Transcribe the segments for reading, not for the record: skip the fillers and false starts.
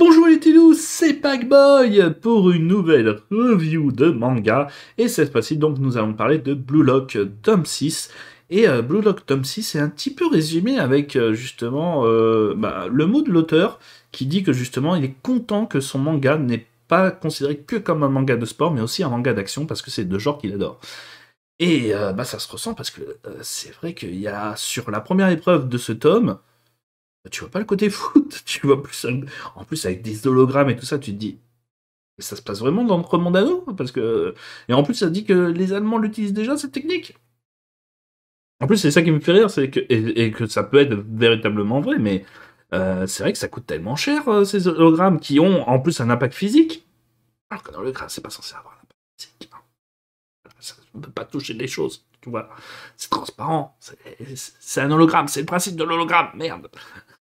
Bonjour les Tilous, c'est Packboy pour une nouvelle review de manga. Et cette fois-ci, donc, nous allons parler de Blue Lock tome 6. Et Blue Lock tome 6 est un petit peu résumé avec justement le mot de l'auteur qui dit que justement il est content que son manga n'est pas considéré que comme un manga de sport, mais aussi un manga d'action parce que c'est deux genres qu'il adore. Et ça se ressent parce que c'est vrai qu'il y a sur la première épreuve de ce tome, tu vois pas le côté foot, tu vois plus en plus avec des hologrammes et tout ça, tu te dis ça se passe vraiment dans notre monde à nous parce que et en plus ça dit que les Allemands l'utilisent déjà cette technique. En plus c'est ça qui me fait rire, c'est que et que ça peut être véritablement vrai, mais c'est vrai que ça coûte tellement cher ces hologrammes qui ont en plus un impact physique. Alors que dans le graphe c'est pas censé avoir un impact physique. On ne peut pas toucher les choses, tu vois. C'est transparent, c'est un hologramme, c'est le principe de l'hologramme, merde.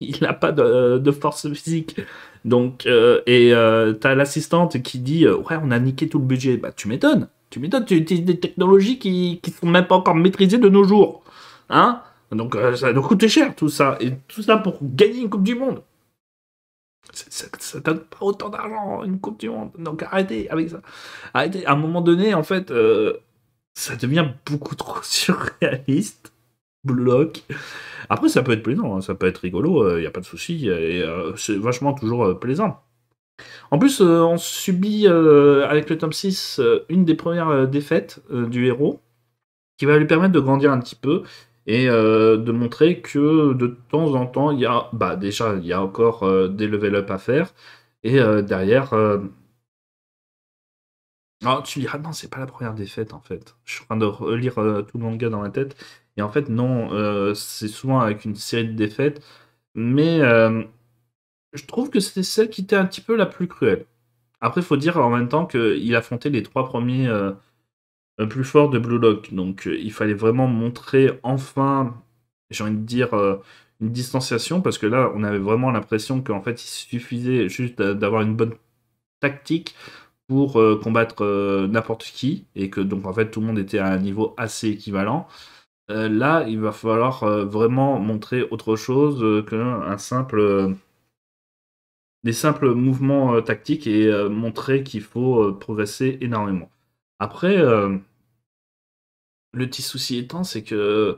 Il n'a pas de force physique. Donc, t'as l'assistante qui dit ouais, on a niqué tout le budget. Bah, tu m'étonnes. Tu m'étonnes, tu utilises des technologies qui sont même pas encore maîtrisées de nos jours. Hein? Donc, ça doit coûter cher tout ça. Et tout ça pour gagner une Coupe du Monde. Ça donne pas autant d'argent, une Coupe du Monde. Donc, arrêtez avec ça. Arrêtez. À un moment donné, en fait, ça devient beaucoup trop surréaliste. Bloc. Après, ça peut être plaisant, hein, ça peut être rigolo, il n'y a pas de souci, et c'est vachement toujours plaisant. En plus, on subit avec le tome 6 une des premières défaites du héros, qui va lui permettre de grandir un petit peu, et de montrer que de temps en temps, il y a, déjà, il y a encore des level up à faire, et derrière... Ah, tu diras, non, c'est pas la première défaite, en fait. Je suis en train de relire tout le manga dans ma tête, et en fait, non, c'est souvent avec une série de défaites, mais je trouve que c'était celle qui était un petit peu la plus cruelle. Après, il faut dire en même temps qu'il affrontait les trois premiers plus forts de Blue Lock. Donc, il fallait vraiment montrer enfin, j'ai envie de dire, une distanciation. Parce que là, on avait vraiment l'impression qu'en fait, il suffisait juste d'avoir une bonne tactique pour combattre n'importe qui. Et que donc, en fait, tout le monde était à un niveau assez équivalent. Là, il va falloir vraiment montrer autre chose qu'un simple des simples mouvements tactiques et montrer qu'il faut progresser énormément. Après, le petit souci étant, c'est que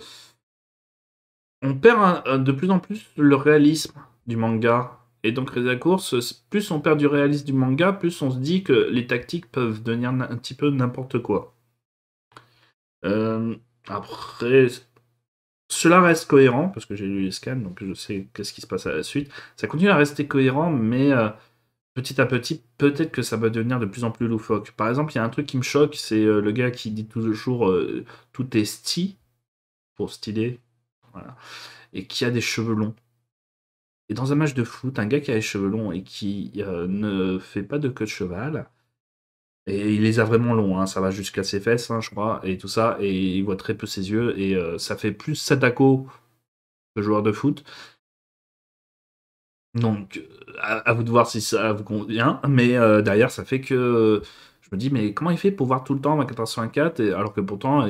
on perd de plus en plus le réalisme du manga. Et donc, la course, plus on perd du réalisme du manga, plus on se dit que les tactiques peuvent devenir un petit peu n'importe quoi. Après, cela reste cohérent, parce que j'ai lu les scans, donc je sais qu'est-ce qui se passe à la suite. Ça continue à rester cohérent, mais petit à petit, peut-être que ça va devenir de plus en plus loufoque. Par exemple, il y a un truc qui me choque, c'est le gars qui dit toujours tout est pour stylé, voilà, et qui a des cheveux longs. Et dans un match de foot, un gars qui a les cheveux longs et qui ne fait pas de queue de cheval, et il les a vraiment longs, hein, ça va jusqu'à ses fesses, hein, je crois, et tout ça, et il voit très peu ses yeux, et ça fait plus Sadako que joueur de foot. Donc, à vous de voir si ça vous convient, mais derrière, ça fait que je me dis, mais comment il fait pour voir tout le temps 24h/24, alors que pourtant,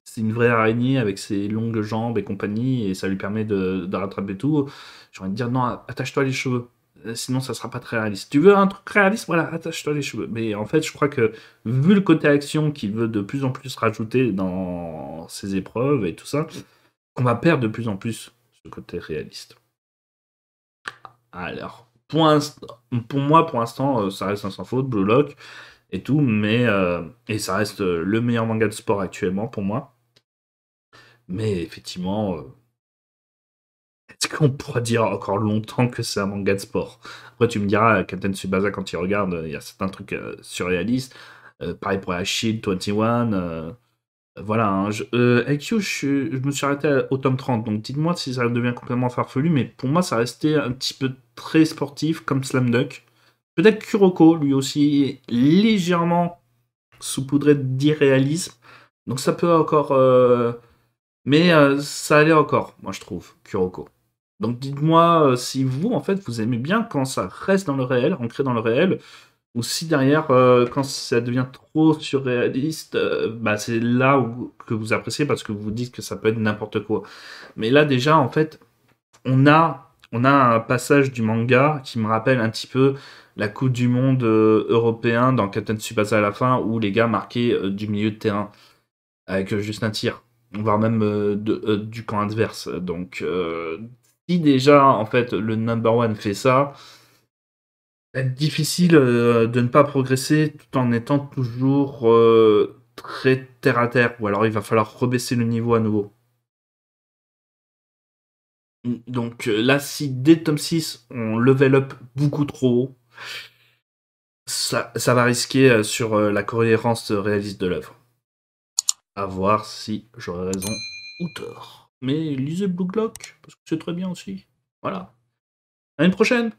c'est une vraie araignée avec ses longues jambes et compagnie, et ça lui permet de rattraper tout. J'ai envie de dire, non, attache-toi les cheveux, sinon ça sera pas très réaliste. Tu veux un truc réaliste, voilà, attache-toi les cheveux. Mais en fait, je crois que, vu le côté action qu'il veut de plus en plus rajouter dans ses épreuves et tout ça, on va perdre de plus en plus ce côté réaliste. Alors, pour moi, pour l'instant, ça reste un sans faute, Blue Lock et tout, mais et ça reste le meilleur manga de sport actuellement pour moi. Mais effectivement, est-ce qu'on pourra dire encore longtemps que c'est un manga de sport? Après, tu me diras, Captain Tsubasa, quand tu regardes, il y a certains trucs surréalistes. Pareil pour la Shield 21. Voilà, hein, IQ, je me suis arrêté au tome 30, donc dites-moi si ça devient complètement farfelu, mais pour moi, ça restait un petit peu très sportif, comme Slam Dunk. Peut-être Kuroko, lui aussi, légèrement saupoudré d'irréalisme, donc ça peut encore... mais ça allait encore, moi je trouve, Kuroko. Donc dites-moi si vous, en fait, vous aimez bien quand ça reste dans le réel, ancré dans le réel, ou si derrière, quand ça devient trop surréaliste, c'est là que vous appréciez parce que vous dites que ça peut être n'importe quoi. Mais là, déjà, en fait, on a On a un passage du manga qui me rappelle un petit peu la Coupe du Monde européen dans Captain Tsubasa à la fin, où les gars marquaient du milieu de terrain, avec juste un tir, voire même du camp adverse. Donc, si déjà, en fait, le number one fait ça, ça va être difficile de ne pas progresser tout en étant toujours très terre à terre, ou alors il va falloir rebaisser le niveau à nouveau. Donc là, si dès tome 6, on level up beaucoup trop haut, ça va risquer sur la cohérence réaliste de l'œuvre. À voir si j'aurai raison ou tort. Mais lisez Blue Clock, parce que c'est très bien aussi. Voilà. À une prochaine!